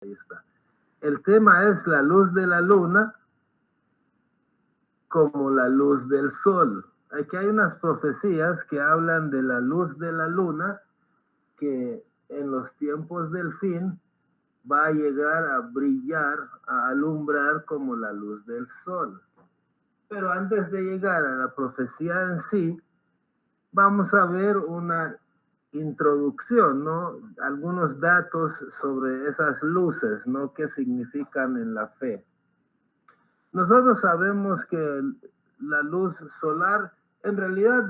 Ahí está. El tema es la luz de la luna como la luz del sol. Aquí hay unas profecías que hablan de la luz de la luna que en los tiempos del fin va a llegar a brillar, a alumbrar como la luz del sol. Pero antes de llegar a la profecía en sí, vamos a ver una introducción, ¿no? Algunos datos sobre esas luces, ¿no? ¿Qué significan en la fe? Nosotros sabemos que la luz solar, en realidad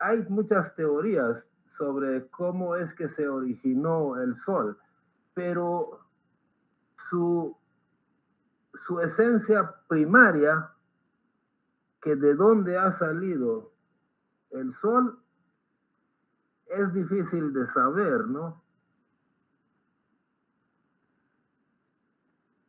hay muchas teorías sobre cómo es que se originó el sol, pero su esencia primaria, que de dónde ha salido el sol, es difícil de saber, ¿no?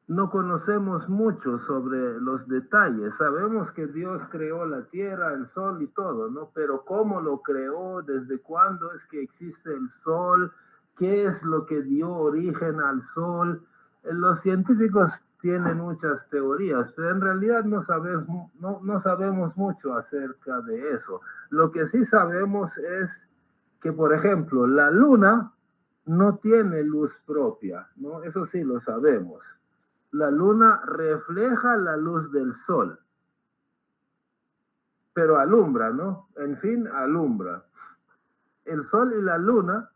No conocemos mucho sobre los detalles. Sabemos que Dios creó la tierra, el sol y todo, ¿no? Pero cómo lo creó, desde cuándo es que existe el sol, qué es lo que dio origen al sol. Los científicos tienen muchas teorías, pero en realidad no sabemos mucho acerca de eso. Lo que sí sabemos es que, por ejemplo, la luna no tiene luz propia, ¿no? Eso sí lo sabemos. La luna refleja la luz del sol, pero alumbra, ¿no? En fin, alumbra. El sol y la luna,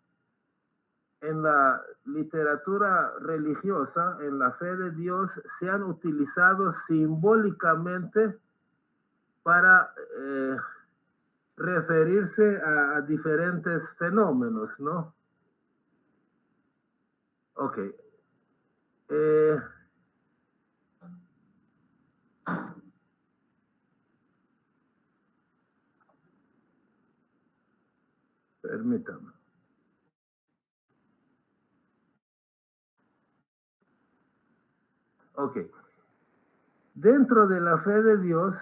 en la literatura religiosa, en la fe de Dios, se han utilizado simbólicamente para referirse a diferentes fenómenos, ¿no? Ok. Permítame. Ok. Dentro de la fe de Dios,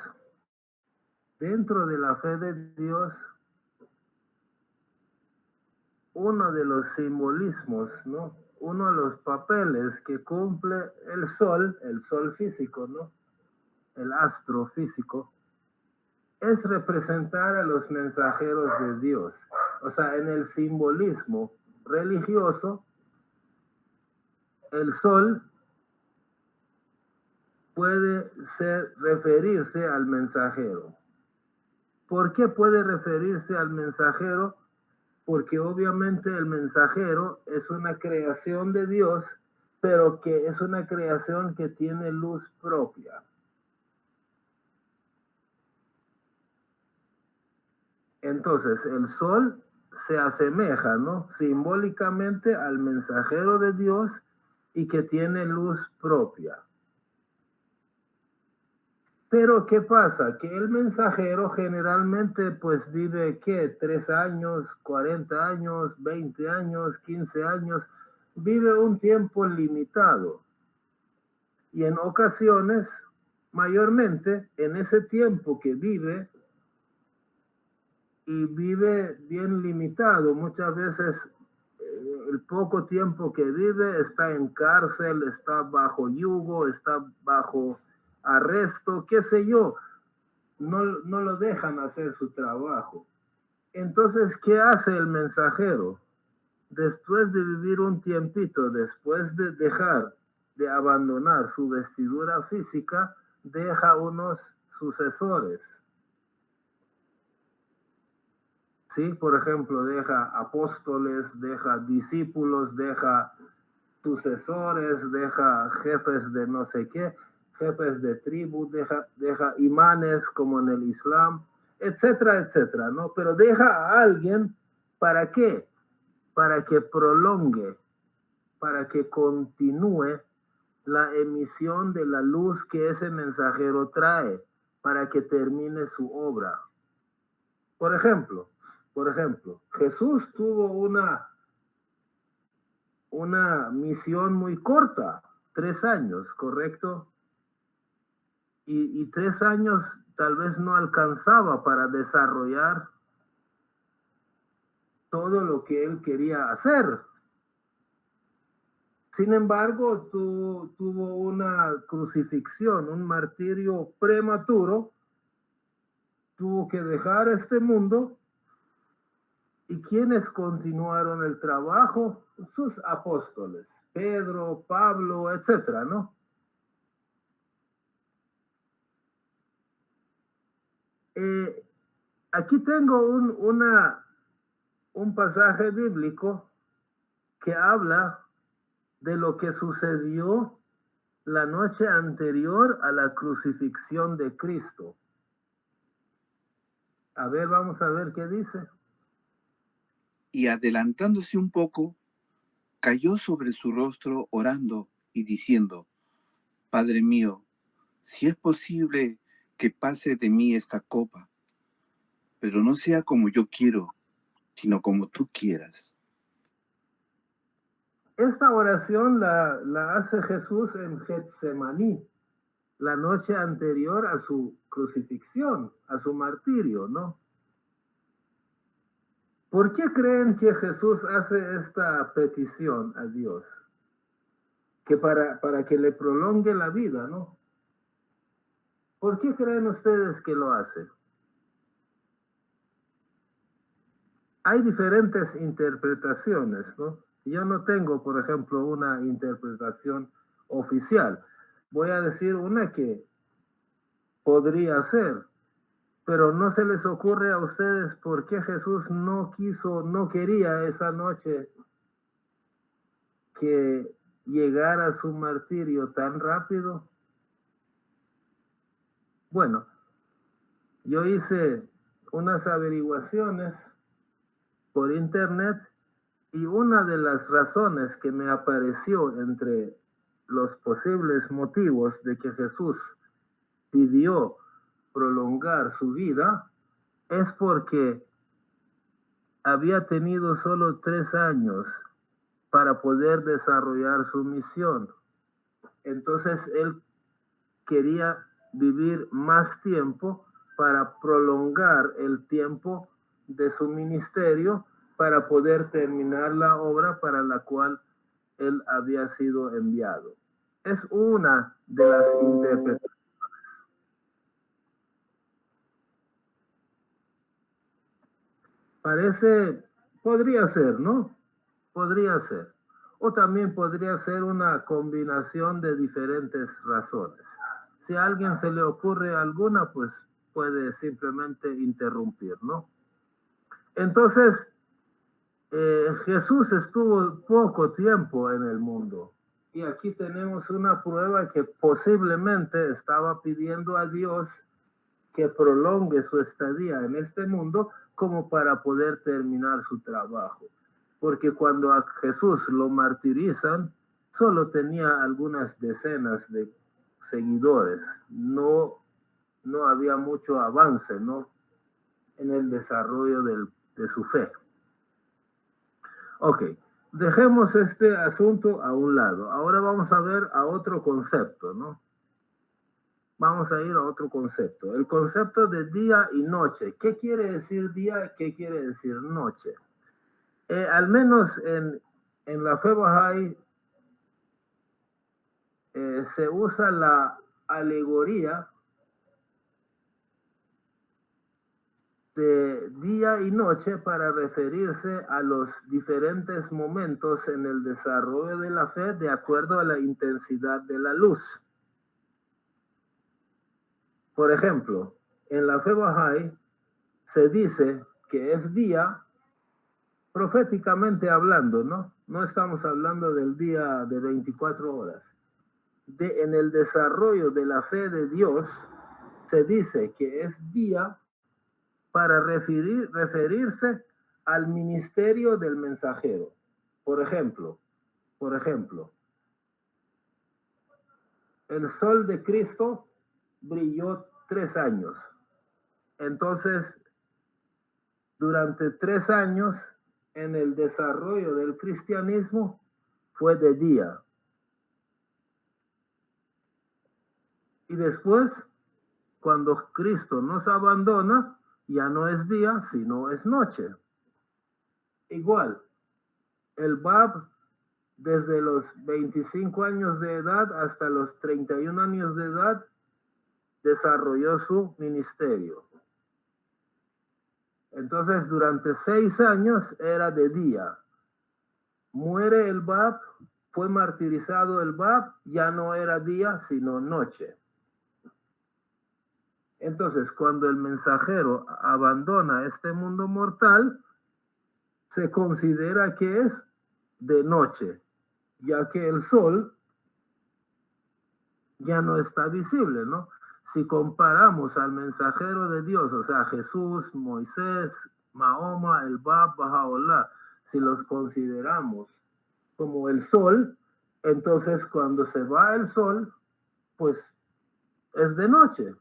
uno de los simbolismos, ¿no? Uno de los papeles que cumple el sol físico, ¿no? El astro físico, es representar a los mensajeros de Dios. O sea, en el simbolismo religioso, el sol puede referirse al mensajero. ¿Por qué puede referirse al mensajero? Porque obviamente el mensajero es una creación de Dios, pero que es una creación que tiene luz propia. Entonces, el sol se asemeja, ¿no? Simbólicamente al mensajero de Dios y que tiene luz propia. Pero, ¿qué pasa? Que el mensajero generalmente pues vive, ¿qué? 3 años, 40 años, 20 años, 15 años. Vive un tiempo limitado. Y en ocasiones, mayormente, en ese tiempo que vive, y vive bien limitado, muchas veces el poco tiempo que vive está en cárcel, está bajo yugo, está bajo arresto, qué sé yo, no lo dejan hacer su trabajo. Entonces, ¿qué hace el mensajero? Después de vivir un tiempito, después de dejar de abandonar su vestidura física, deja unos sucesores. ¿Sí? Por ejemplo, deja apóstoles, deja discípulos, deja sucesores, deja jefes de no sé qué, jefes de tribu, deja imanes como en el Islam, etcétera, etcétera, ¿no? Pero deja a alguien, ¿para qué? Para que prolongue, para que continúe la emisión de la luz que ese mensajero trae, para que termine su obra. Por ejemplo, Jesús tuvo una misión muy corta, 3 años, ¿correcto? Y 3 años tal vez no alcanzaba para desarrollar todo lo que él quería hacer. Sin embargo, tuvo una crucifixión, un martirio prematuro, tuvo que dejar este mundo. ¿Y quiénes continuaron el trabajo? Sus apóstoles, Pedro, Pablo, etcétera, ¿no? Aquí tengo un pasaje bíblico que habla de lo que sucedió la noche anterior a la crucifixión de Cristo. A ver, vamos a ver qué dice. Y adelantándose un poco, cayó sobre su rostro orando y diciendo: Padre mío, si es posible que pase de mí esta copa, pero no sea como yo quiero, sino como tú quieras. Esta oración la hace Jesús en Getsemaní, la noche anterior a su crucifixión, a su martirio, ¿no? ¿Por qué creen que Jesús hace esta petición a Dios? Que para que le prolongue la vida, ¿no? ¿Por qué creen ustedes que lo hace? Hay diferentes interpretaciones, ¿no? Yo no tengo, por ejemplo, una interpretación oficial. Voy a decir una que podría ser, pero no se les ocurre a ustedes por qué Jesús no quería esa noche que llegara su martirio tan rápido. Bueno, yo hice unas averiguaciones por internet y una de las razones que me apareció entre los posibles motivos de que Jesús pidió prolongar su vida es porque había tenido solo 3 años para poder desarrollar su misión. Entonces él quería vivir más tiempo para prolongar el tiempo de su ministerio para poder terminar la obra para la cual él había sido enviado. Es una de las interpretaciones. Podría ser, ¿no? Podría ser. O también podría ser una combinación de diferentes razones. Si a alguien se le ocurre alguna, pues puede simplemente interrumpir, ¿no? Entonces, Jesús estuvo poco tiempo en el mundo. Y aquí tenemos una prueba que posiblemente estaba pidiendo a Dios que prolongue su estadía en este mundo como para poder terminar su trabajo. Porque cuando a Jesús lo martirizan, solo tenía algunas decenas de seguidores. No había mucho avance, ¿no? En el desarrollo de su fe. Ok, dejemos este asunto a un lado. Ahora vamos a ver a otro concepto, ¿no? Vamos a ir a otro concepto. El concepto de día y noche. ¿Qué quiere decir día? ¿Qué quiere decir noche? Al menos en la fe Bahá'í se usa la alegoría de día y noche para referirse a los diferentes momentos en el desarrollo de la fe de acuerdo a la intensidad de la luz. Por ejemplo, en la fe Bahá'í se dice que es día proféticamente hablando, ¿no? No estamos hablando del día de 24 horas. En el desarrollo de la fe de Dios se dice que es día para referirse al ministerio del mensajero. Por ejemplo, el sol de Cristo brilló 3 años. Entonces, durante 3 años, en el desarrollo del cristianismo, fue de día. Y después, cuando Cristo nos abandona, ya no es día, sino es noche. Igual, el Bab desde los 25 años de edad hasta los 31 años de edad, desarrolló su ministerio. Entonces, durante 6 años era de día. Muere el Bab, fue martirizado el Bab, ya no era día, sino noche. Entonces, cuando el mensajero abandona este mundo mortal, se considera que es de noche, ya que el sol ya no está visible, ¿no? Si comparamos al mensajero de Dios, o sea, Jesús, Moisés, Mahoma, el Bab, Bahá'u'lláh, si los consideramos como el sol, entonces cuando se va el sol, pues es de noche.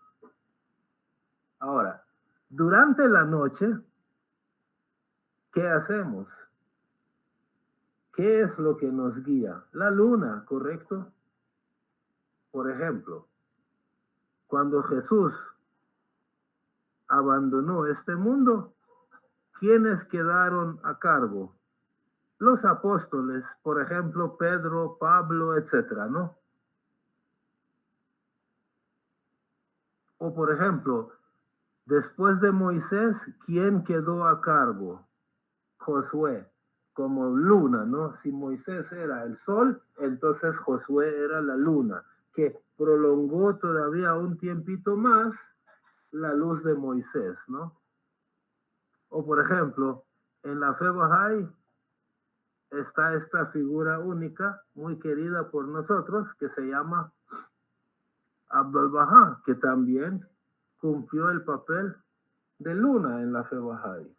Ahora, durante la noche, ¿qué hacemos? ¿Qué es lo que nos guía? La luna, ¿correcto? Por ejemplo, cuando Jesús abandonó este mundo, ¿quiénes quedaron a cargo? Los apóstoles, por ejemplo, Pedro, Pablo, etcétera, ¿no? O por ejemplo, después de Moisés, ¿quién quedó a cargo? Josué, como luna, ¿no? Si Moisés era el sol, entonces Josué era la luna, que prolongó todavía un tiempito más la luz de Moisés, ¿no? O por ejemplo, en la fe Bahá'í está esta figura única, muy querida por nosotros, que se llama Abdul Bahá, que también cumplió el papel de luna en la fe Bahá'í.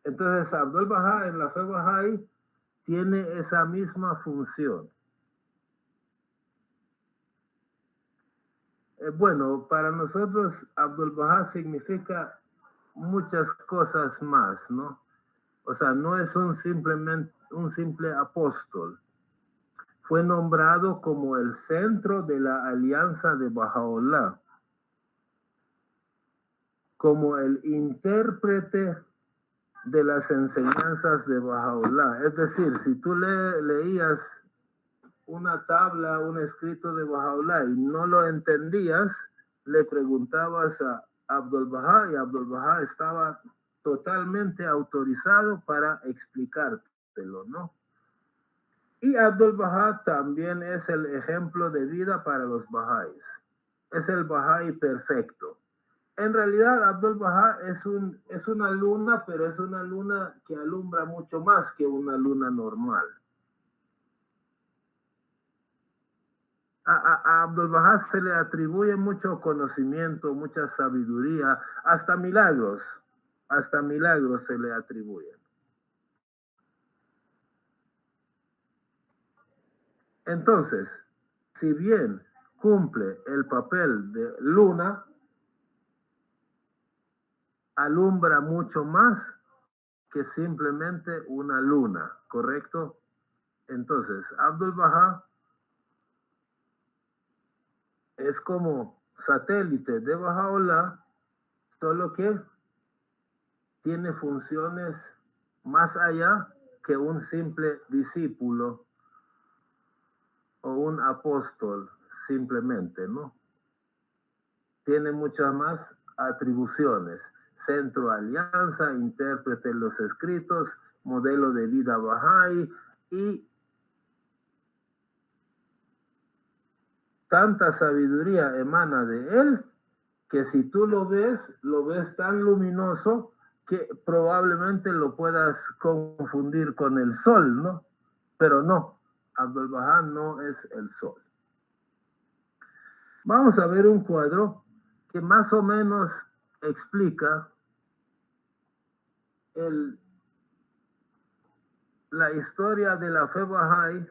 Entonces, Abdul Bahá en la fe Bahá'í tiene esa misma función. Bueno, para nosotros Abdul Bahá significa muchas cosas más, ¿no? O sea, no es un simple apóstol. Fue nombrado como el centro de la alianza de Bahá'u'lláh, como el intérprete de las enseñanzas de Bahá'u'lláh. Es decir, si tú leías una tabla, un escrito de Bahá'u'lláh y no lo entendías, le preguntabas a Abdul Bahá y Abdul Bahá estaba totalmente autorizado para explicártelo, ¿no? Y Abdul Bahá también es el ejemplo de vida para los Bahá'ís. Es el Bahá'í perfecto. En realidad, Abdul Bahá es una luna, pero es una luna que alumbra mucho más que una luna normal. A Abdul Bahá se le atribuye mucho conocimiento, mucha sabiduría, hasta milagros se le atribuyen. Entonces, si bien cumple el papel de luna, alumbra mucho más que simplemente una luna, ¿correcto? Entonces, Abdul Bahá es como satélite de Bahá'u'lláh, solo que tiene funciones más allá que un simple discípulo o un apóstol simplemente, ¿no? Tiene muchas más atribuciones. Centro alianza, intérprete de los escritos, modelo de vida Bahá'í y tanta sabiduría emana de él que si tú lo ves tan luminoso que probablemente lo puedas confundir con el sol, ¿no? Pero no, Abdul Bahá no es el sol. Vamos a ver un cuadro que más o menos explica la historia de la fe Bahá'í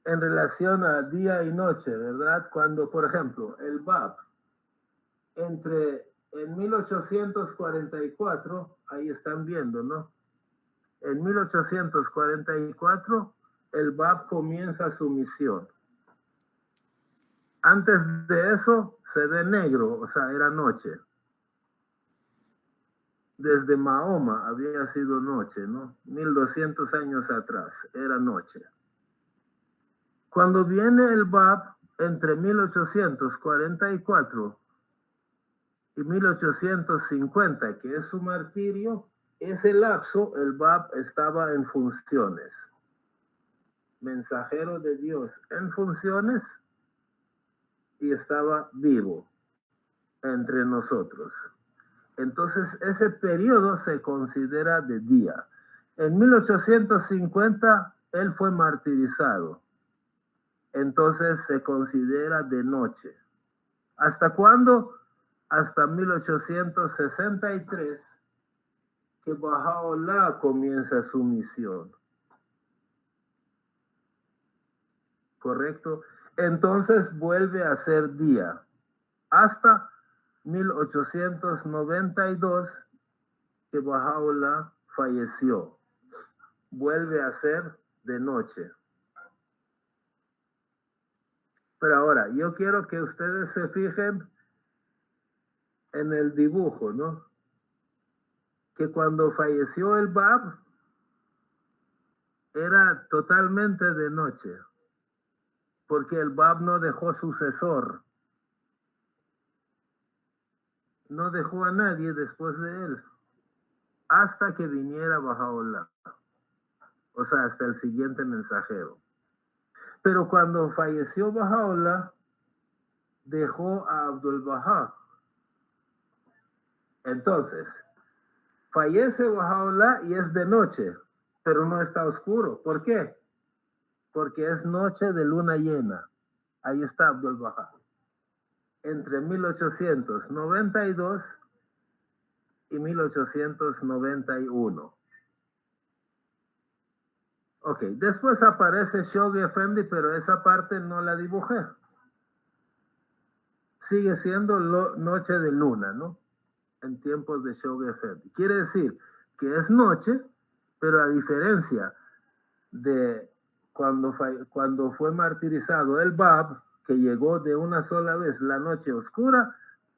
en relación a día y noche, ¿verdad? Cuando, por ejemplo, el Bab, en 1844, ahí están viendo, ¿no? En 1844, el Bab comienza su misión. Antes de eso, se ve negro, o sea, era noche. Desde Mahoma había sido noche, ¿no? 1200 años atrás, era noche. Cuando viene el Bab entre 1844 y 1850, que es su martirio, ese lapso el Bab estaba en funciones. Mensajero de Dios en funciones y estaba vivo entre nosotros. Entonces ese periodo se considera de día. En 1850 él fue martirizado. Entonces se considera de noche. ¿Hasta cuándo? Hasta 1863, que Baha'u'lláh comienza su misión. ¿Correcto? Entonces vuelve a ser día. Hasta 1892, que Baha'u'lláh falleció. Vuelve a ser de noche. Pero ahora, yo quiero que ustedes se fijen en el dibujo, ¿no? Que cuando falleció el Bab, era totalmente de noche, porque el Bab no dejó sucesor. No dejó a nadie después de él, hasta que viniera Baha'u'lláh. O sea, hasta el siguiente mensajero. Pero cuando falleció Baha'u'lláh, dejó a Abdul Bahá. Entonces, fallece Baha'u'lláh y es de noche, pero no está oscuro. ¿Por qué? Porque es noche de luna llena. Ahí está Abdul Bahá. Entre 1892 y 1891. Ok, después aparece Shoghi Effendi, pero esa parte no la dibujé. Sigue siendo noche de luna, ¿no? En tiempos de Shoghi Effendi. Quiere decir que es noche, pero a diferencia de cuando fue martirizado el Bab, que llegó de una sola vez la noche oscura,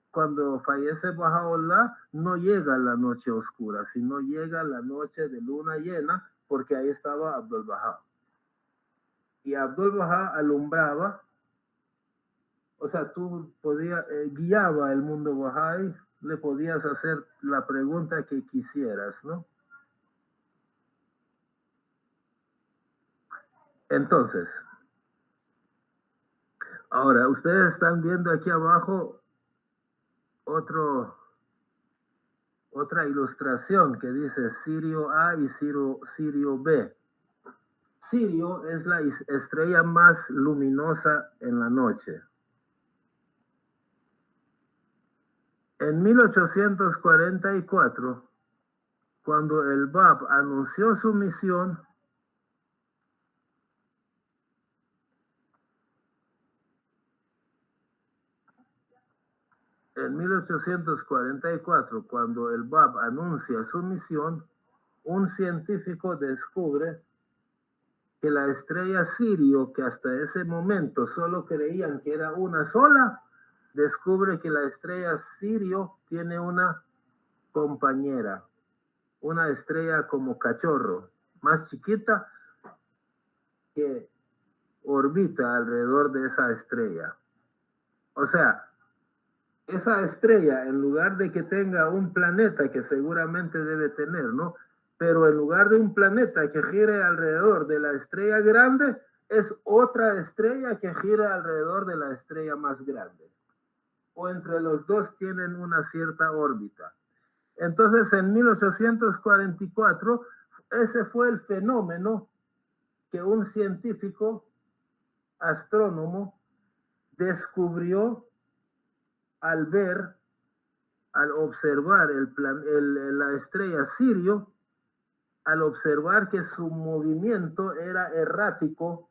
cuando fallece Baha'u'lláh no llega la noche oscura, sino llega la noche de luna llena, porque ahí estaba Abdul Bahá. Y Abdul Bahá alumbraba, o sea, tú guiaba el mundo Bahá'í, le podías hacer la pregunta que quisieras, ¿no? Entonces, ahora, ustedes están viendo aquí abajo otra ilustración que dice Sirio A y Sirio B. Sirio es la estrella más luminosa en la noche. En 1844, cuando el Bab anunció su misión, en 1844, cuando el Bab anuncia su misión, un científico descubre que la estrella Sirio, que hasta ese momento solo creían que era una sola, descubre que la estrella Sirio tiene una compañera, una estrella como cachorro, más chiquita, que orbita alrededor de esa estrella. O sea, esa estrella, en lugar de que tenga un planeta que seguramente debe tener, ¿no? Pero en lugar de un planeta que gire alrededor de la estrella grande, es otra estrella que gira alrededor de la estrella más grande. O entre los dos tienen una cierta órbita. Entonces, en 1844, ese fue el fenómeno que un científico astrónomo descubrió al observar la estrella Sirio, al observar que su movimiento era errático,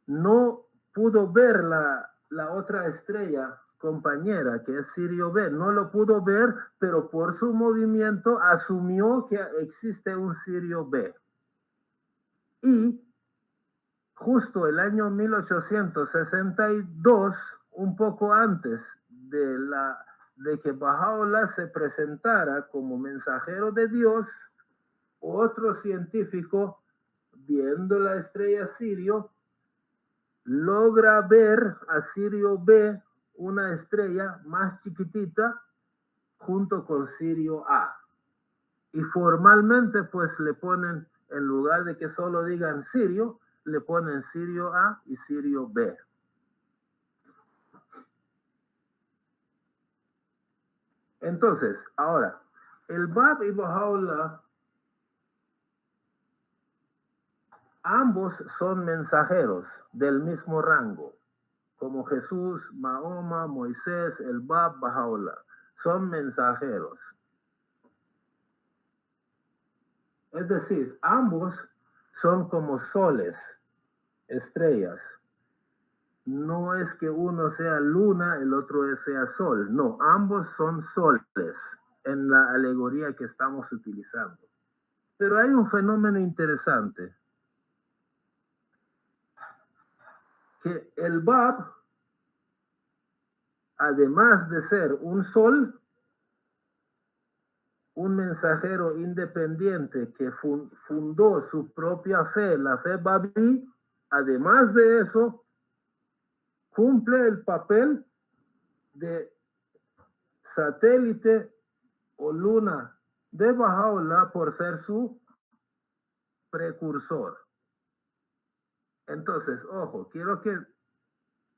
no pudo ver la otra estrella compañera, que es Sirio B, no lo pudo ver, pero por su movimiento asumió que existe un Sirio B. Y justo el año 1862, un poco antes de que Baha'u'lláh se presentara como mensajero de Dios, otro científico, viendo la estrella Sirio, logra ver a Sirio B una estrella más chiquitita junto con Sirio A. Y formalmente pues le ponen, en lugar de que solo digan Sirio, le ponen Sirio A y Sirio B. Entonces, ahora, el Bab y Baha'u'llah, ambos son mensajeros del mismo rango, como Jesús, Mahoma, Moisés, el Bab, Baha'u'llah. Son mensajeros. Es decir, ambos son como soles, estrellas. No es que uno sea luna, el otro sea sol. No, ambos son soles en la alegoría que estamos utilizando. Pero hay un fenómeno interesante. Que el Bab, además de ser un sol, un mensajero independiente que fundó su propia fe, la fe Babí, además de eso, cumple el papel de satélite o luna de Baha'u'llah por ser su precursor. Entonces, ojo, quiero que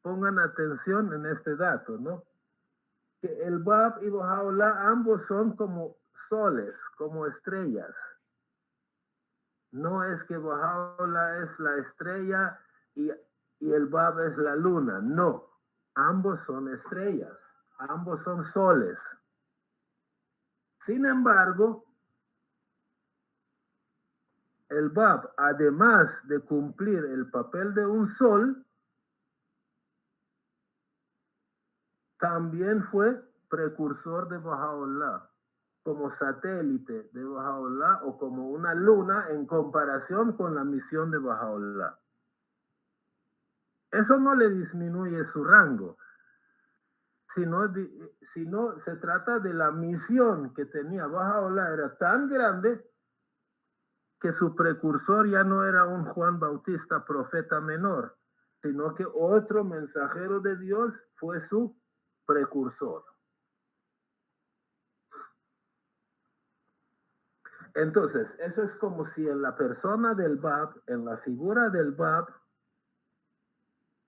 pongan atención en este dato, ¿no? Que el Bab y Baha'u'llah ambos son como soles, como estrellas. No es que Baha'u'llah es la estrella y el Bab es la luna. No, ambos son estrellas, ambos son soles. Sin embargo, el Bab, además de cumplir el papel de un sol, también fue precursor de Baha'u'llah, como satélite de Baha'u'llah o como una luna en comparación con la misión de Baha'u'llah. Eso no le disminuye su rango, sino se trata de la misión que tenía Baha'u'llah, era tan grande que su precursor ya no era un Juan Bautista profeta menor, sino que otro mensajero de Dios fue su precursor. Entonces, eso es como si en la persona del Bab, en la figura del Bab,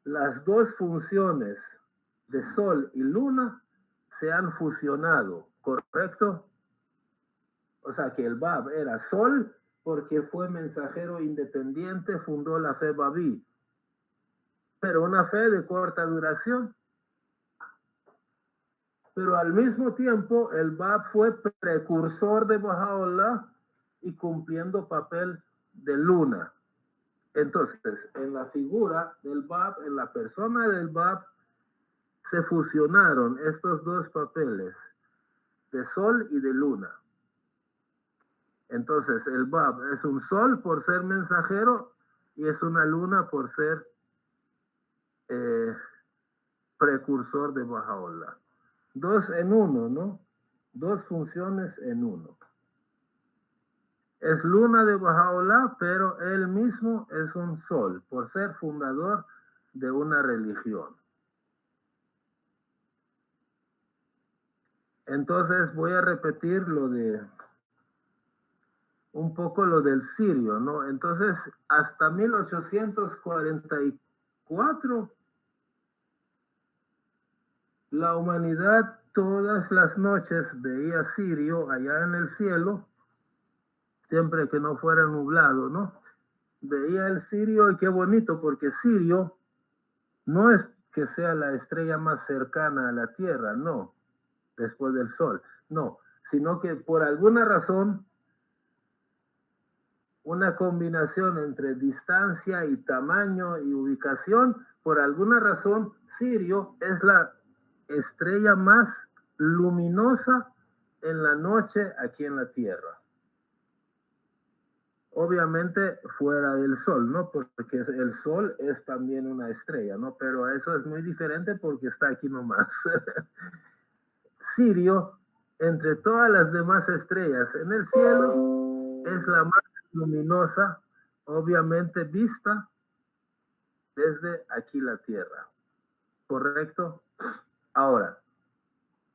las dos funciones de sol y luna se han fusionado, ¿correcto? O sea que el Bab era sol porque fue mensajero independiente, fundó la fe Babí, pero una fe de corta duración. Pero al mismo tiempo el Bab fue precursor de Baha'u'llah y cumpliendo papel de luna. Entonces, en la figura del Bab, en la persona del Bab, se fusionaron estos dos papeles, de sol y de luna. Entonces, el Bab es un sol por ser mensajero y es una luna por ser precursor de Baha'u'llah. Dos en uno, ¿no? Dos funciones en uno. Es luna de Baha'u'llah, pero él mismo es un sol, por ser fundador de una religión. Entonces voy a repetir un poco lo del sirio, ¿no? Entonces, hasta 1844, la humanidad todas las noches veía Sirio allá en el cielo, siempre que no fuera nublado, ¿no? Veía el Sirio y qué bonito, porque Sirio no es que sea la estrella más cercana a la Tierra, no, después del Sol, no, sino que por alguna razón, una combinación entre distancia y tamaño y ubicación, por alguna razón, Sirio es la estrella más luminosa en la noche aquí en la Tierra. Obviamente fuera del Sol, ¿no? Porque el Sol es también una estrella, ¿no? Pero eso es muy diferente porque está aquí nomás. Sirio, entre todas las demás estrellas en el cielo, es la más luminosa, obviamente vista desde aquí la tierra. ¿Correcto? Ahora,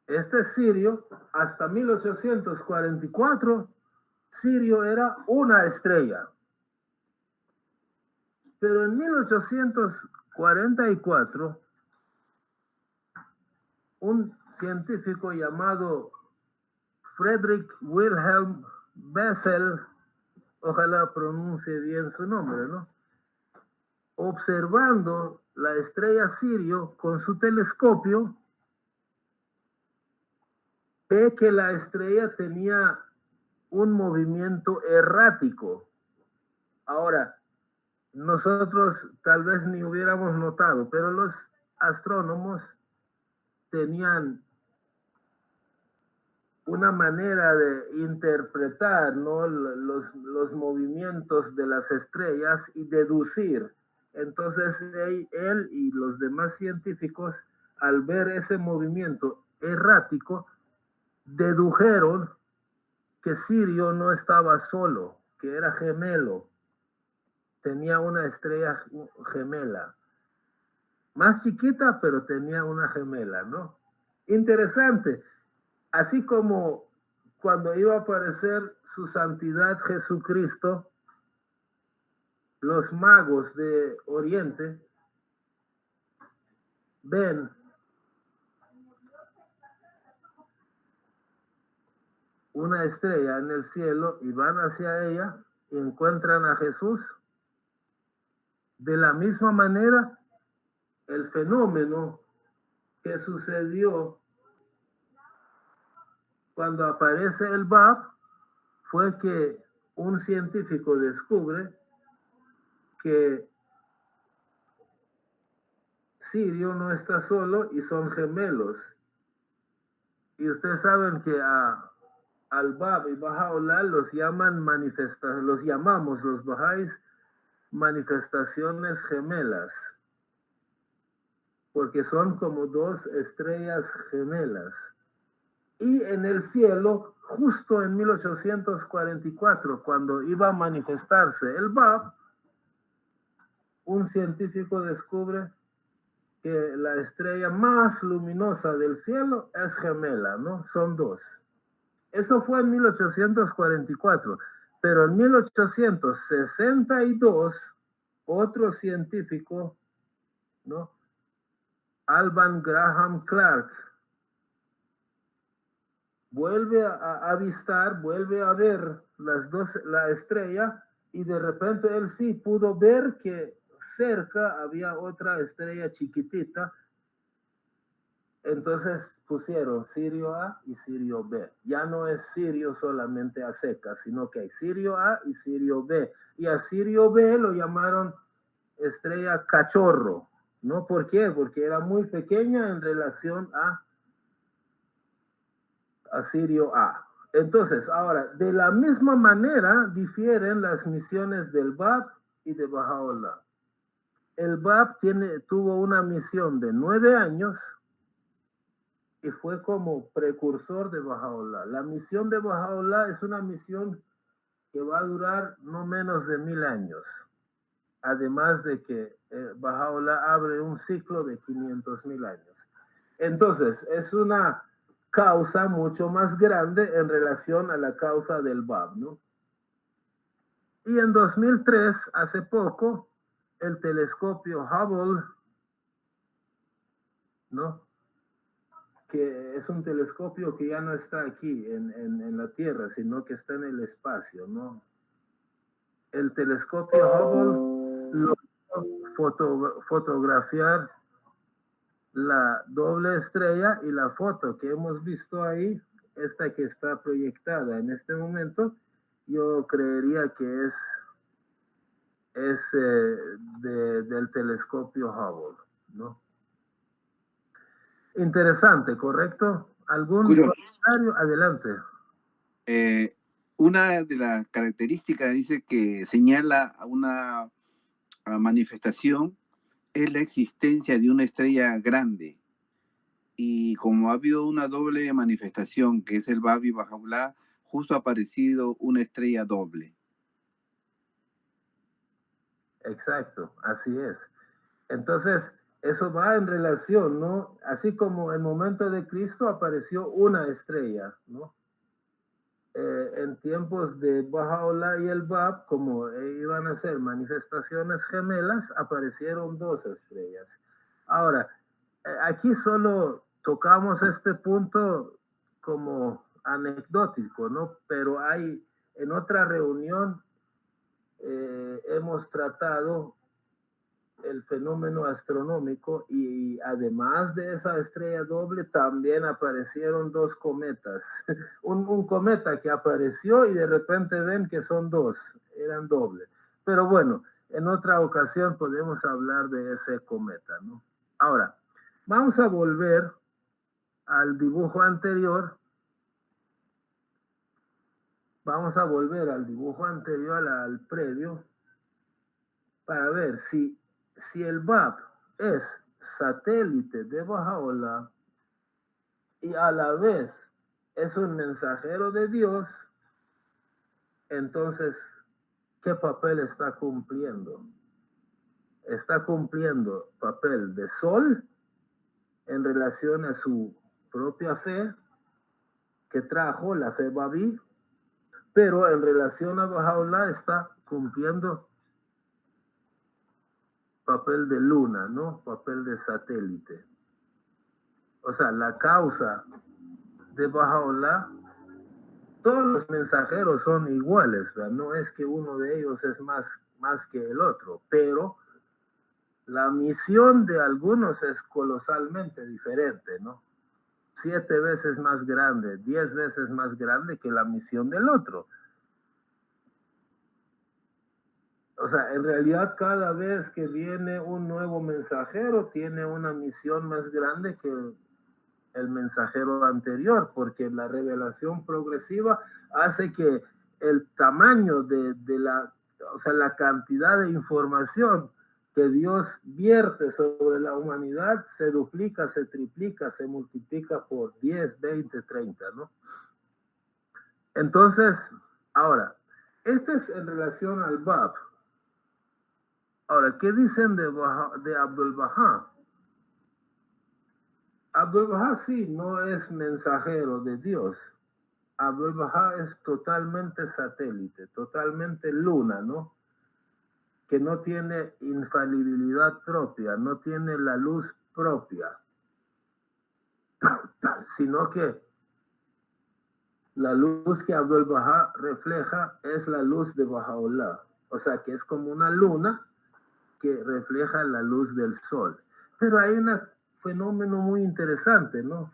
este Sirio, hasta 1844, Sirio era una estrella. Pero en 1844, un científico llamado Friedrich Wilhelm Bessel, ojalá pronuncie bien su nombre, ¿no? Observando la estrella Sirio con su telescopio, ve que la estrella tenía un movimiento errático. Ahora, nosotros tal vez ni hubiéramos notado, pero los astrónomos tenían una manera de interpretar, ¿no?, los movimientos de las estrellas y deducir. Entonces él y los demás científicos, al ver ese movimiento errático, dedujeron que Sirio no estaba solo, que era gemelo, tenía una estrella gemela, más chiquita, pero tenía una gemela, ¿no? Interesante. Así como cuando iba a aparecer su santidad Jesucristo, los magos de Oriente ven una estrella en el cielo y van hacia ella y encuentran a Jesús. De la misma manera, el fenómeno que sucedió cuando aparece el Bab fue que un científico descubre que Sirio no está solo y son gemelos. Y ustedes saben que al Bab y Baha'u'llah los llamamos los Bahá'ís manifestaciones gemelas, porque son como dos estrellas gemelas. Y en el cielo, justo en 1844, cuando iba a manifestarse el Bab, un científico descubre que la estrella más luminosa del cielo es gemela, ¿no? Son dos. Eso fue en 1844, pero en 1862, otro científico, ¿no?, Alvan Graham Clark, vuelve a avistar, vuelve a ver la estrella, y de repente él sí pudo ver que cerca había otra estrella chiquitita. Entonces pusieron Sirio A y Sirio B. Ya no es Sirio solamente a secas, sino que hay Sirio A y Sirio B. Y a Sirio B lo llamaron estrella cachorro, ¿no? ¿Por qué? Porque era muy pequeña en relación a Sirio A. Entonces, ahora, de la misma manera difieren las misiones del Bab y de Baha'u'llah. El Bab tuvo una misión de 9 años y fue como precursor de Baha'u'llah. La misión de Baha'u'llah es una misión que va a durar no menos de 1000 años. Además de que Baha'u'llah abre un ciclo de 500,000 años. Entonces, es una causa mucho más grande en relación a la causa del Bab, ¿no? Y en 2003, hace poco, el telescopio Hubble, ¿no?, que es un telescopio que ya no está aquí en la Tierra, sino que está en el espacio, ¿no? El telescopio Hubble logró fotografiar la doble estrella, y la foto que hemos visto ahí, esta que está proyectada en este momento, yo creería que es del telescopio Hubble, ¿no? Interesante, ¿correcto? ¿Algún comentario? Adelante. Una de las características dice que señala a una manifestación es la existencia de una estrella grande. Y como ha habido una doble manifestación, que es el Bab y Baha'u'llah, justo ha aparecido una estrella doble. Exacto, así es. Entonces, eso va en relación, ¿no? Así como en el momento de Cristo apareció una estrella, ¿no? En tiempos de Baha'u'lláh y el Bab, como iban a ser manifestaciones gemelas, aparecieron dos estrellas. Ahora, aquí solo tocamos este punto como anecdótico, ¿no? Pero hay, en otra reunión, hemos tratado el fenómeno astronómico y además de esa estrella doble también aparecieron dos cometas. un cometa que apareció y de repente ven que son dos, eran dobles. Pero bueno, en otra ocasión podemos hablar de ese cometa, ¿no? Ahora, vamos a volver al dibujo anterior. Vamos a volver al dibujo anterior, al previo, para ver si el Bab es satélite de Baha'u'lláh y a la vez es un mensajero de Dios, entonces, ¿qué papel está cumpliendo? Está cumpliendo papel de sol en relación a su propia fe que trajo la fe babí, pero en relación a Baha'u'lláh está cumpliendo papel de luna, ¿no? Papel de satélite. O sea, la causa de Baha'u'lláh, todos los mensajeros son iguales, ¿verdad? No es que uno de ellos es más que el otro, pero la misión de algunos es colosalmente diferente, ¿no? 7 veces más grande, 10 veces más grande que la misión del otro. O sea, en realidad cada vez que viene un nuevo mensajero tiene una misión más grande que el mensajero anterior, porque la revelación progresiva hace que el tamaño de la, o sea, la cantidad de información que Dios vierte sobre la humanidad se duplica, se triplica, se multiplica por 10, 20, 30, ¿no? Entonces, ahora, esto es en relación al Bab. Ahora, ¿qué dicen de Abdul Baha? Abdul Baha sí no es mensajero de Dios. Abdul Baha es totalmente satélite, totalmente luna, ¿no? Que no tiene infalibilidad propia, no tiene la luz propia, sino que la luz que Abdul Baha refleja es la luz de Baha'u'lláh. O sea, que es como una luna que refleja la luz del sol. Pero hay un fenómeno muy interesante, ¿no?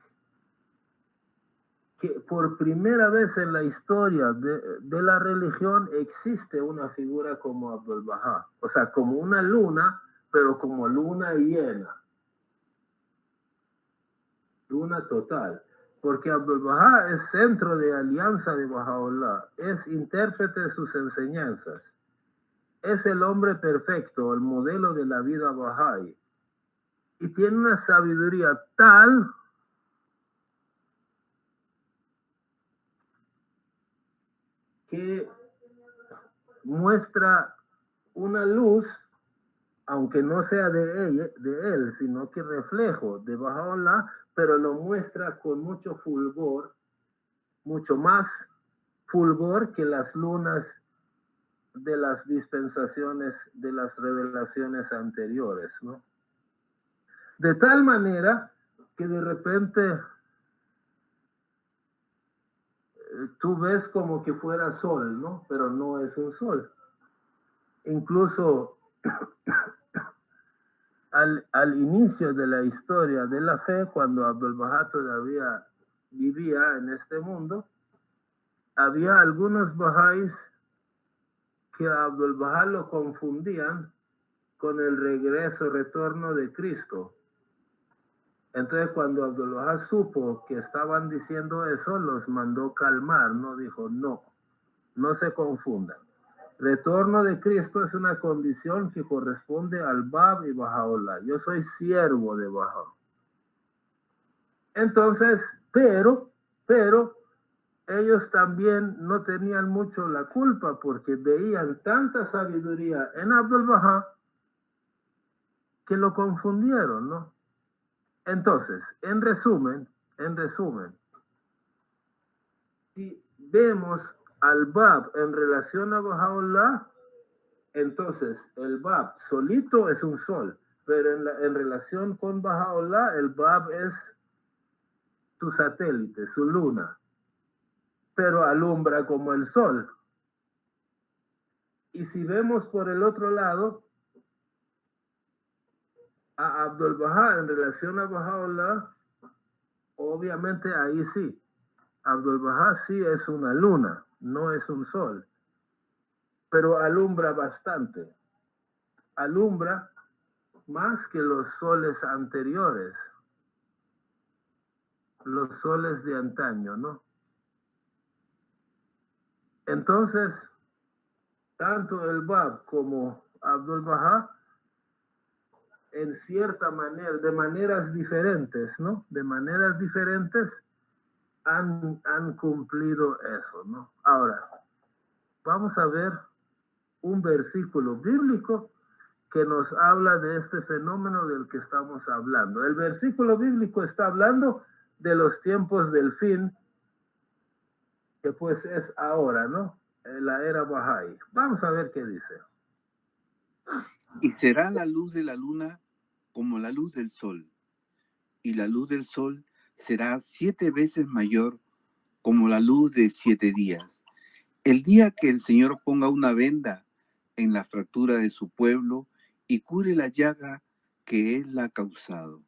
Que por primera vez en la historia de la religión existe una figura como Abdul Baha, o sea, como una luna, pero como luna llena, luna total, porque Abdul Baha es centro de alianza de Baha'u'lláh, es intérprete de sus enseñanzas, es el hombre perfecto, el modelo de la vida Baha'i, y tiene una sabiduría tal que muestra una luz, aunque no sea de él, sino que reflejo de Baha'u'lláh, pero lo muestra con mucho fulgor, mucho más fulgor que las lunas de las dispensaciones, de las revelaciones anteriores, ¿no? De tal manera que de repente tú ves como que fuera sol, ¿no? Pero no es un sol. Incluso al inicio de la historia de la fe, cuando Abdul Baha todavía vivía en este mundo, había algunos Bahá'ís que a Abdul Baha lo confundían con el retorno de Cristo. Entonces, cuando Abdul Baha supo que estaban diciendo eso, los mandó calmar, ¿no? Dijo, no se confundan. Retorno de Cristo es una condición que corresponde al Bab y Baha'u'lláh. Yo soy siervo de Baha. Entonces, pero ellos también no tenían mucho la culpa porque veían tanta sabiduría en Abdul Baha que lo confundieron, ¿no? Entonces, en resumen, si vemos al Bab en relación a Baha'u'lláh, entonces el Bab solito es un sol, pero en relación con Baha'u'lláh, el Bab es su satélite, su luna, pero alumbra como el sol. Y si vemos por el otro lado a Abdul Baha en relación a Baha'u'lláh, obviamente ahí sí, Abdul Baha sí es una luna, no es un sol, pero alumbra bastante, alumbra más que los soles anteriores, los soles de antaño, ¿no? Entonces, tanto el Bab como Abdul Baha, en cierta manera, de maneras diferentes, ¿no? De maneras diferentes han cumplido eso, ¿no? Ahora, vamos a ver un versículo bíblico que nos habla de este fenómeno del que estamos hablando. El versículo bíblico está hablando de los tiempos del fin, que pues es ahora, ¿no? La era Bahá'í. Vamos a ver qué dice. Y será la luz de la luna como la luz del sol, y la luz del sol será 7 veces mayor como la luz de 7 días. El día que el Señor ponga una venda en la fractura de su pueblo y cure la llaga que Él la ha causado.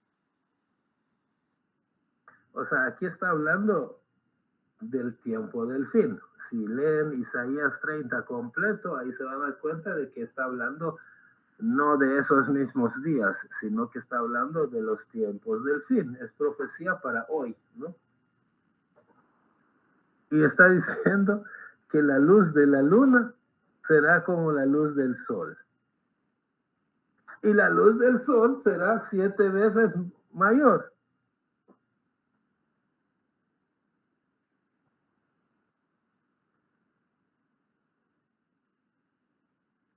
O sea, aquí está hablando del tiempo del fin. Si leen Isaías 30 completo, ahí se van a dar cuenta de que está hablando no de esos mismos días, sino que está hablando de los tiempos del fin. Es profecía para hoy, ¿no? Y está diciendo que la luz de la luna será como la luz del sol. Y la luz del sol será 7 veces mayor.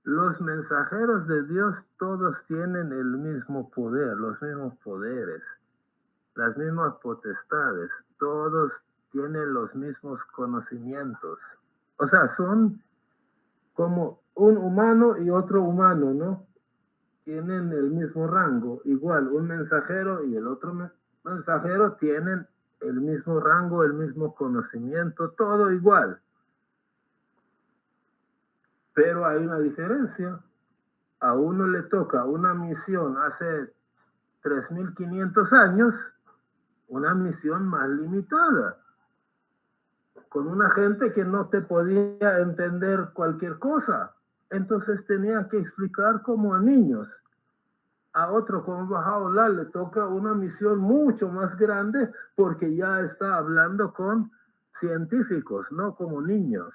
Los mensajeros de Dios todos tienen el mismo poder, los mismos poderes, las mismas potestades, todos tienen los mismos conocimientos. O sea, son como un humano y otro humano, ¿no? Tienen el mismo rango, igual un mensajero y el otro mensajero tienen el mismo rango, el mismo conocimiento, todo igual. Pero hay una diferencia. A uno le toca una misión hace 3.500 años, una misión más limitada, con una gente que no te podía entender cualquier cosa. Entonces tenía que explicar como a niños. A otro como Baha'u'lláh le toca una misión mucho más grande porque ya está hablando con científicos, no como niños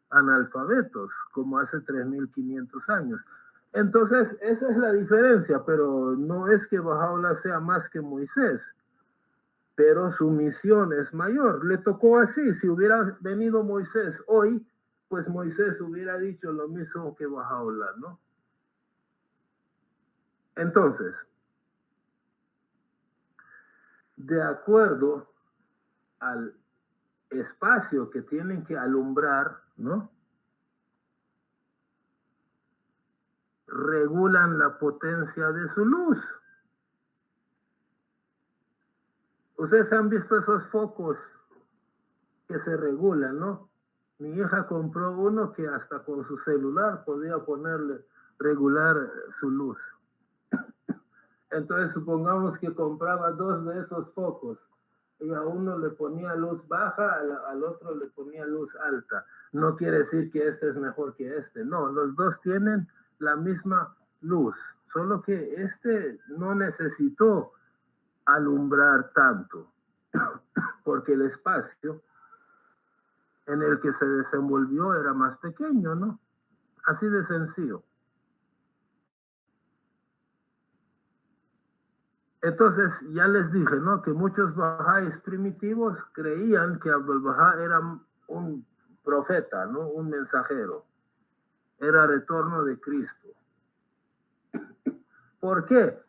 analfabetos, como hace 3.500 años. Entonces, esa es la diferencia, pero no es que Baha'u'lláh sea más que Moisés, pero su misión es mayor. Le tocó así. Si hubiera venido Moisés hoy, pues Moisés hubiera dicho lo mismo que Baha'u'lláh, ¿no? Entonces, de acuerdo al espacio que tienen que alumbrar, ¿no? Regulan la potencia de su luz. Ustedes han visto esos focos que se regulan, ¿no? Mi hija compró uno que hasta con su celular podía ponerle, regular su luz. Entonces supongamos que compraba 2 de esos focos y a uno le ponía luz baja, al otro le ponía luz alta. No quiere decir que este es mejor que este, no, los dos tienen la misma luz, solo que este no necesitó alumbrar tanto, porque el espacio en el que se desenvolvió era más pequeño, ¿no? Así de sencillo. Entonces, ya les dije, ¿no? Que muchos bahá'ís primitivos creían que Abdul Bahá era un profeta, ¿no? Un mensajero. Era retorno de Cristo. ¿Por qué?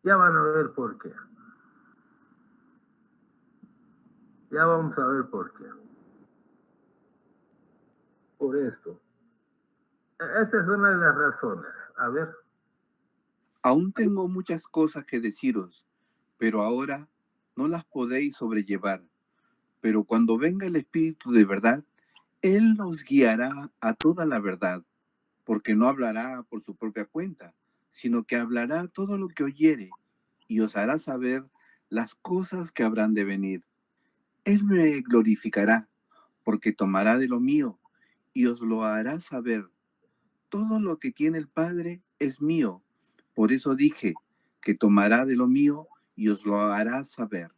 Ya van a ver por qué. Ya vamos a ver por qué. Por esto. Esta es una de las razones. A ver. Aún tengo muchas cosas que deciros, pero ahora no las podéis sobrellevar. Pero cuando venga el Espíritu de verdad, Él nos guiará a toda la verdad, porque no hablará por su propia cuenta, sino que hablará todo lo que oyere y os hará saber las cosas que habrán de venir. Él me glorificará, porque tomará de lo mío y os lo hará saber. Todo lo que tiene el Padre es mío. Por eso dije que tomará de lo mío y os lo hará saber.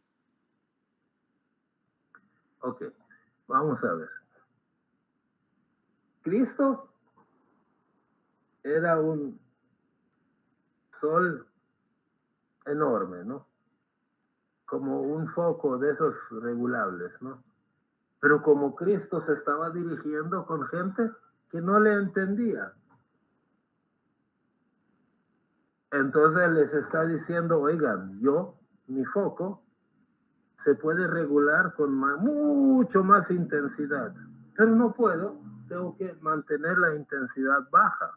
Ok, vamos a ver. Cristo era un sol enorme, ¿no? Como un foco de esos regulables, ¿no? Pero como Cristo se estaba dirigiendo con gente que no le entendía, entonces les está diciendo, oigan, mi foco, se puede regular con mucho más intensidad, pero no puedo, tengo que mantener la intensidad baja.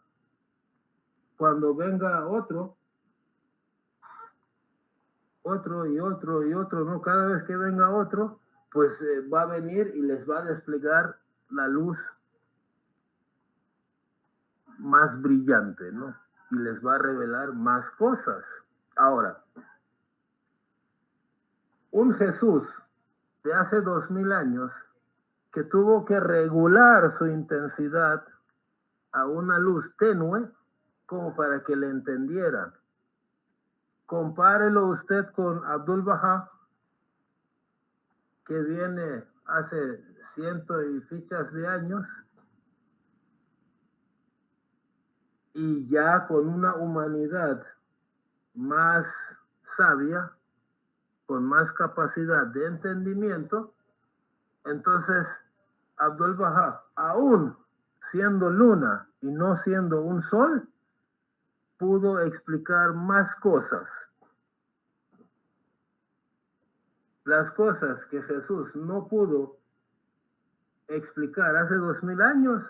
Cuando venga otro y otro, ¿no? Cada vez que venga otro, pues va a venir y les va a desplegar la luz más brillante, ¿no? Y les va a revelar más cosas. Ahora, un Jesús de hace 2000 años que tuvo que regular su intensidad a una luz tenue como para que le entendieran. Compárelo usted con Abdul Baha, que viene hace ciento y fichas de años y ya con una humanidad más sabia, con más capacidad de entendimiento. Entonces, Abdul Baha, aún siendo luna y no siendo un sol, pudo explicar más cosas. Las cosas que Jesús no pudo explicar hace 2000 años,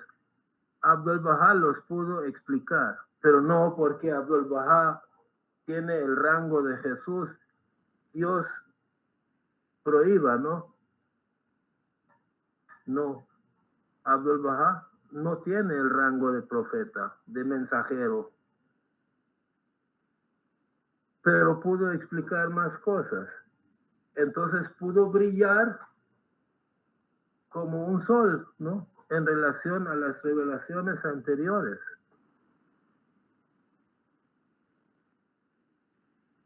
Abdul Baha los pudo explicar, pero no porque Abdul Baha tiene el rango de Jesús, Dios prohíba, ¿no? No, Abdul Baha no tiene el rango de profeta, de mensajero, pero pudo explicar más cosas. Entonces pudo brillar como un sol, ¿no? En relación a las revelaciones anteriores.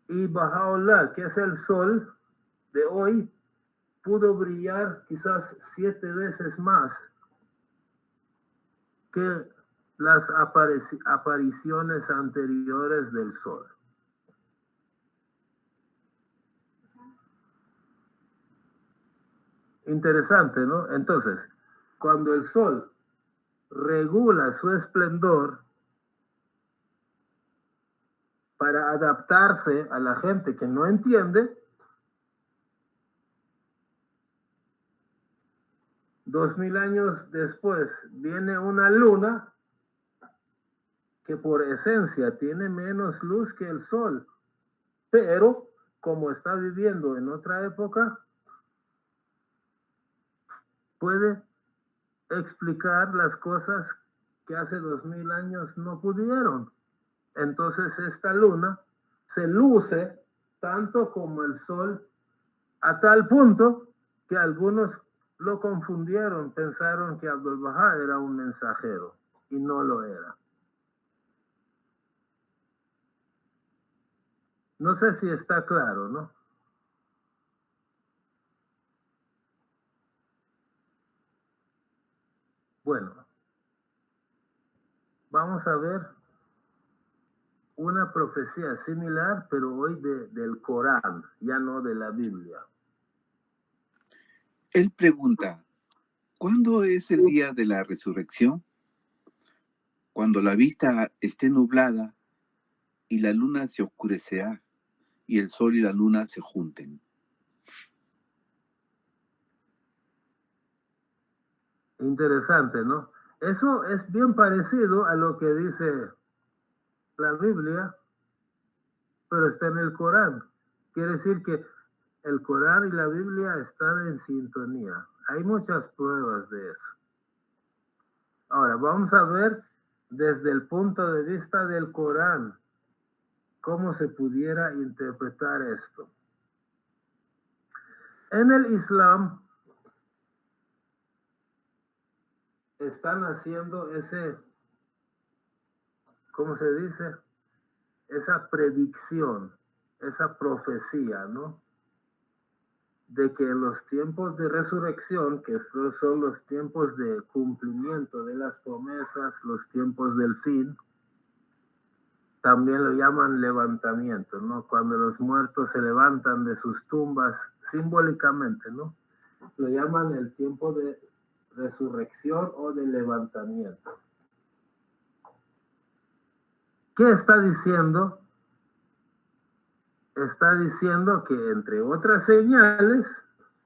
Y Baha'u'llah, que es el sol de hoy, pudo brillar quizás 7 veces más que las apariciones anteriores del sol. Interesante, ¿no? Entonces, cuando el sol regula su esplendor para adaptarse a la gente que no entiende, 2000 años después viene una luna que por esencia tiene menos luz que el sol, pero como está viviendo en otra época, puede explicar las cosas que hace 2000 años no pudieron. Entonces esta luna se luce tanto como el sol a tal punto que algunos lo confundieron, pensaron que Abdul Baha era un mensajero y no lo era. No sé si está claro, ¿no? Bueno, vamos a ver una profecía similar, pero hoy del Corán, ya no de la Biblia. Él pregunta, ¿cuándo es el día de la resurrección? cuando la vista esté nublada y la luna se oscurecerá y el sol y la luna se junten. Interesante, ¿no? Eso es bien parecido a lo que dice la Biblia, pero está en el Corán. Quiere decir que el Corán y la Biblia están en sintonía. Hay muchas pruebas de eso. Ahora, vamos a ver desde el punto de vista del Corán cómo se pudiera interpretar esto. En el Islam están haciendo ¿cómo se dice? Esa predicción, esa profecía, ¿no? De que en los tiempos de resurrección, que son los tiempos de cumplimiento de las promesas, los tiempos del fin, también lo llaman levantamiento, ¿no? Cuando los muertos se levantan de sus tumbas, simbólicamente, ¿no? Lo llaman el tiempo de resurrección o de levantamiento. ¿Qué está diciendo? Está diciendo que, entre otras señales,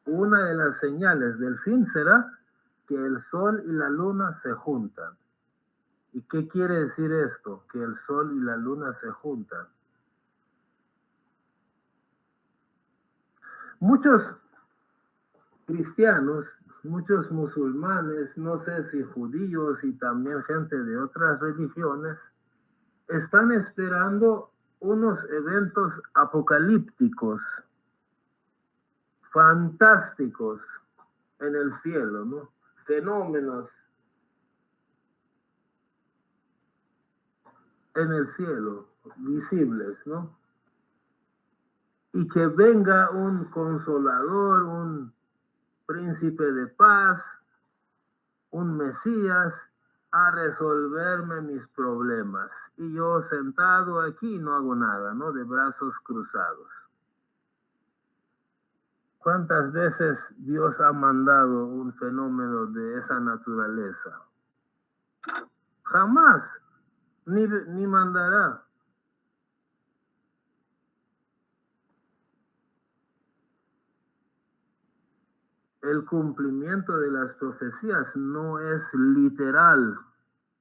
una de las señales del fin será que el sol y la luna se juntan. ¿Y qué quiere decir esto? Que el sol y la luna se juntan. Muchos cristianos, muchos musulmanes, no sé si judíos y también gente de otras religiones, están esperando unos eventos apocalípticos, fantásticos en el cielo, ¿no? Fenómenos en el cielo, visibles, ¿no? Y que venga un consolador, un príncipe de paz, un Mesías a resolverme mis problemas. Y yo sentado aquí no hago nada, ¿no? De brazos cruzados. ¿Cuántas veces Dios ha mandado un fenómeno de esa naturaleza? Jamás, ni mandará. El cumplimiento de las profecías no es literal,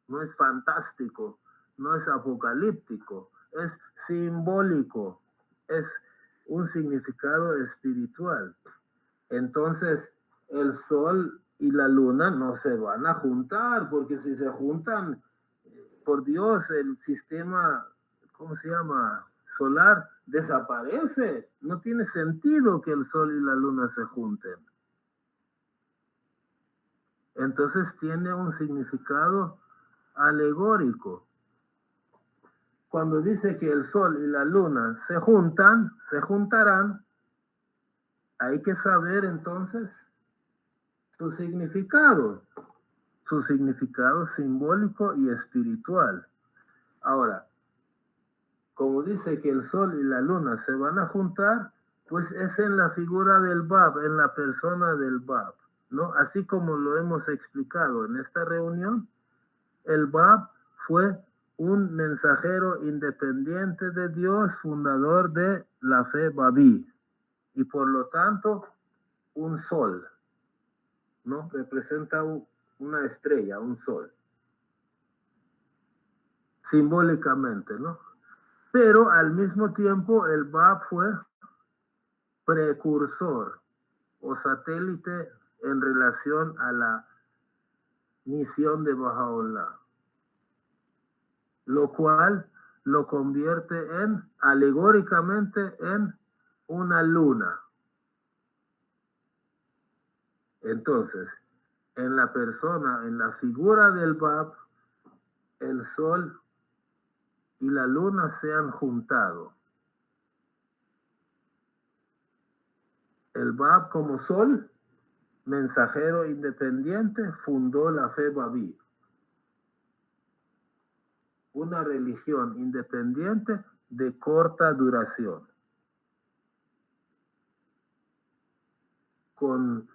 no es fantástico, no es apocalíptico, es simbólico, es un significado espiritual. Entonces, el sol y la luna no se van a juntar, porque si se juntan, por Dios, el sistema, ¿cómo se llama? Solar desaparece. No tiene sentido que el sol y la luna se junten. Entonces tiene un significado alegórico. Cuando dice que el sol y la luna se juntarán, hay que saber entonces su significado simbólico y espiritual. Ahora, como dice que el sol y la luna se van a juntar, pues es en la figura del Bab, en la persona del Bab, ¿no? Así como lo hemos explicado en esta reunión, el Bab fue un mensajero independiente de Dios, fundador de la fe babí, y por lo tanto un sol, ¿no? Representa una estrella, un sol, simbólicamente, ¿no? Pero al mismo tiempo el Bab fue precursor o satélite en relación a la misión de Baha'u'lláh, lo cual lo convierte alegóricamente en una luna. Entonces, en la persona, en la figura del Bab, el sol y la luna se han juntado. El Bab como sol, mensajero independiente, fundó la fe babí, una religión independiente de corta duración, con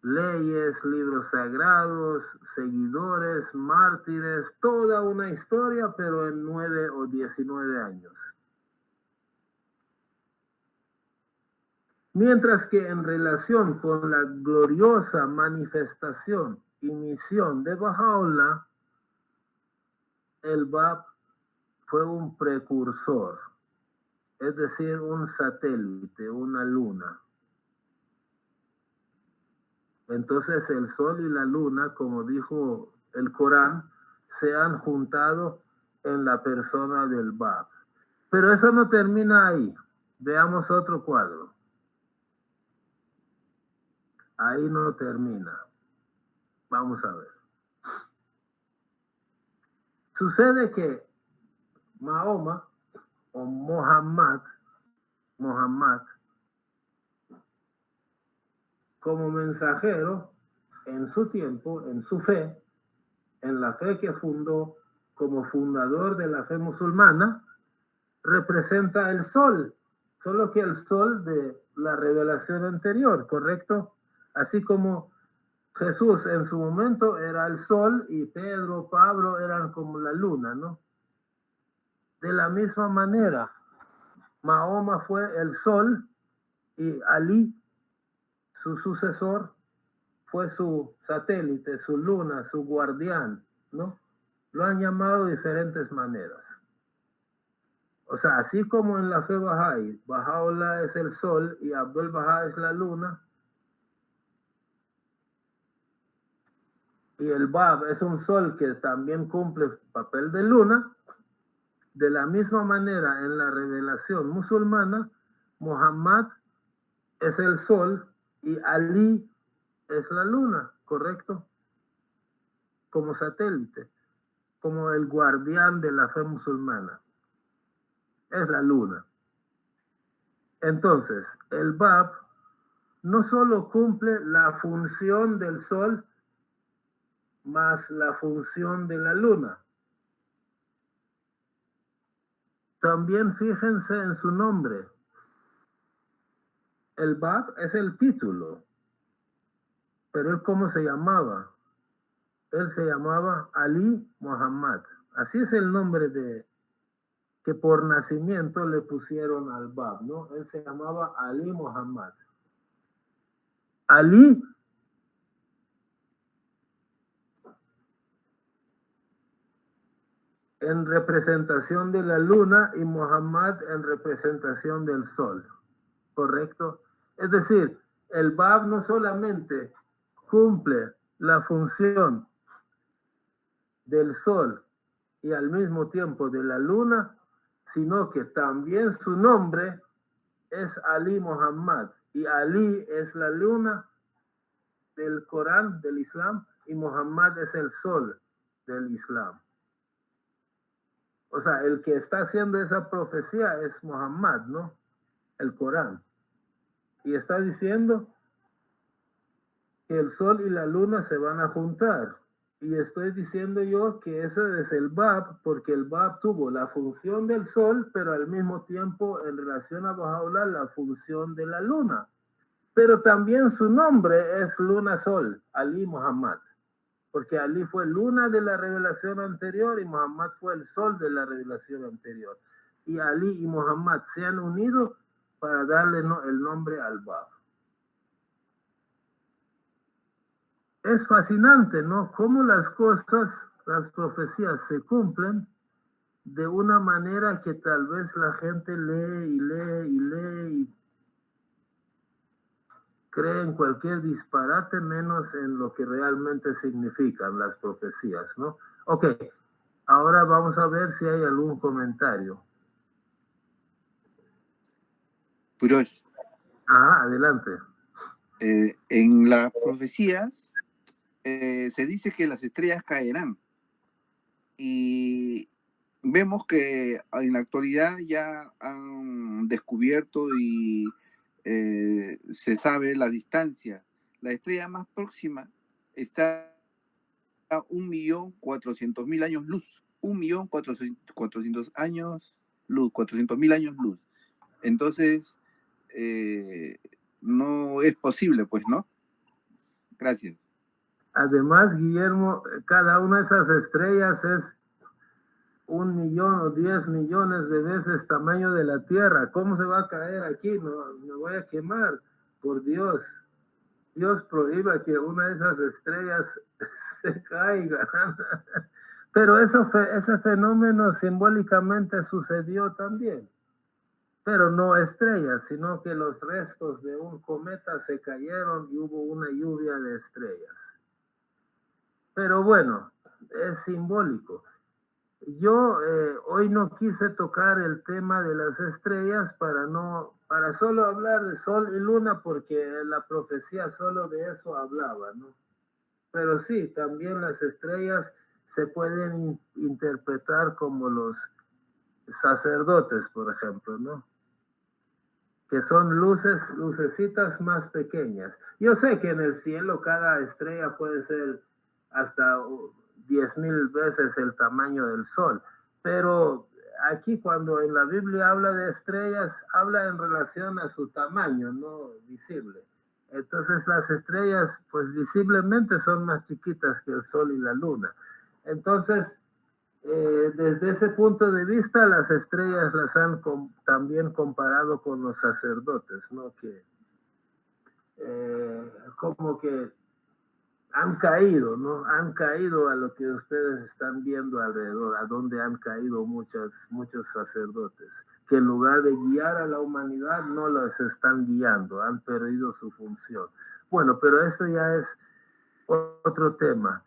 leyes, libros sagrados, seguidores, mártires, toda una historia, pero en 9 o 19 años. Mientras que en relación con la gloriosa manifestación y misión de Baha'u'lláh, el Bab fue un precursor, es decir, un satélite, una luna. Entonces el sol y la luna, como dijo el Corán, se han juntado en la persona del Bab. Pero eso no termina ahí. Veamos otro cuadro. Ahí no termina. Vamos a ver. Sucede que Mahoma o Muhammad, como mensajero, en su tiempo, en su fe, en la fe que fundó como fundador de la fe musulmana, representa el sol, solo que el sol de la revelación anterior, ¿correcto? Así como Jesús en su momento era el sol y Pedro, Pablo eran como la luna, ¿no? De la misma manera, Mahoma fue el sol y Ali, su sucesor, fue su satélite, su luna, su guardián, ¿no? Lo han llamado de diferentes maneras. O sea, así como en la fe Bahá'í, Baha'u'lláh es el sol y Abdul Bahá es la luna, y el Bab es un sol que también cumple papel de luna, de la misma manera en la revelación musulmana, Muhammad es el sol y Ali es la luna, ¿correcto? Como satélite, como el guardián de la fe musulmana. Es la luna. Entonces, el Bab no solo cumple la función del sol, más la función de la luna. También fíjense en su nombre. El Bab es el título, pero él ¿cómo se llamaba? Él se llamaba Ali Muhammad. Así es el nombre de que por nacimiento le pusieron al Bab, ¿no? Él se llamaba Ali Muhammad. Ali en representación de la luna y Muhammad en representación del sol, ¿correcto? Es decir, el Bab no solamente cumple la función del sol y al mismo tiempo de la luna, sino que también su nombre es Ali Muhammad, y Ali es la luna del Corán, del Islam, y Muhammad es el sol del Islam. O sea, el que está haciendo esa profecía es Muhammad, ¿no? El Corán. Y está diciendo que el sol y la luna se van a juntar. Y estoy diciendo yo que ese es el Bab, porque el Bab tuvo la función del sol, pero al mismo tiempo en relación a Baha'u'lláh la función de la luna. Pero también su nombre es Luna Sol, Ali Muhammad, porque Ali fue luna de la revelación anterior y Muhammad fue el sol de la revelación anterior. Y Ali y Muhammad se han unido para darle el nombre al Bab. Es fascinante, ¿no? Cómo las cosas, las profecías se cumplen de una manera que tal vez la gente lee y lee y lee y cree en cualquier disparate menos en lo que realmente significan las profecías, ¿no? Ok, ahora vamos a ver si hay algún comentario. Purosh. Adelante. En las profecías se dice que las estrellas caerán y vemos que en la actualidad ya han descubierto y se sabe la distancia. La estrella más próxima está a 1.400.000 años luz. 1.400.000 años luz, 400.000 años luz. Entonces, no es posible, pues, ¿no? Gracias. Además, Guillermo, cada una de esas estrellas es 1.000.000 o 10 millones de veces tamaño de la Tierra. ¿Cómo se va a caer aquí? No, me voy a quemar. Por Dios. Dios prohíba que una de esas estrellas se caiga. Pero ese fenómeno simbólicamente sucedió también. Pero no estrellas, sino que los restos de un cometa se cayeron y hubo una lluvia de estrellas. Pero bueno, es simbólico. Yo hoy no quise tocar el tema de las estrellas para solo hablar de sol y luna, porque la profecía solo de eso hablaba, ¿no? Pero sí, también las estrellas se pueden interpretar como los sacerdotes, por ejemplo, ¿no? Que son lucecitas más pequeñas. Yo sé que en el cielo cada estrella puede ser hasta 10.000 veces el tamaño del sol, pero aquí cuando en la Biblia habla de estrellas, habla en relación a su tamaño, no visible. Entonces las estrellas, pues visiblemente son más chiquitas que el sol y la luna. Entonces, desde ese punto de vista, las estrellas las han también comparado con los sacerdotes, ¿no? Que como que han caído, ¿no? Han caído a lo que ustedes están viendo alrededor, a donde han caído muchos sacerdotes, que en lugar de guiar a la humanidad, no los están guiando, han perdido su función. Bueno, pero esto ya es otro tema.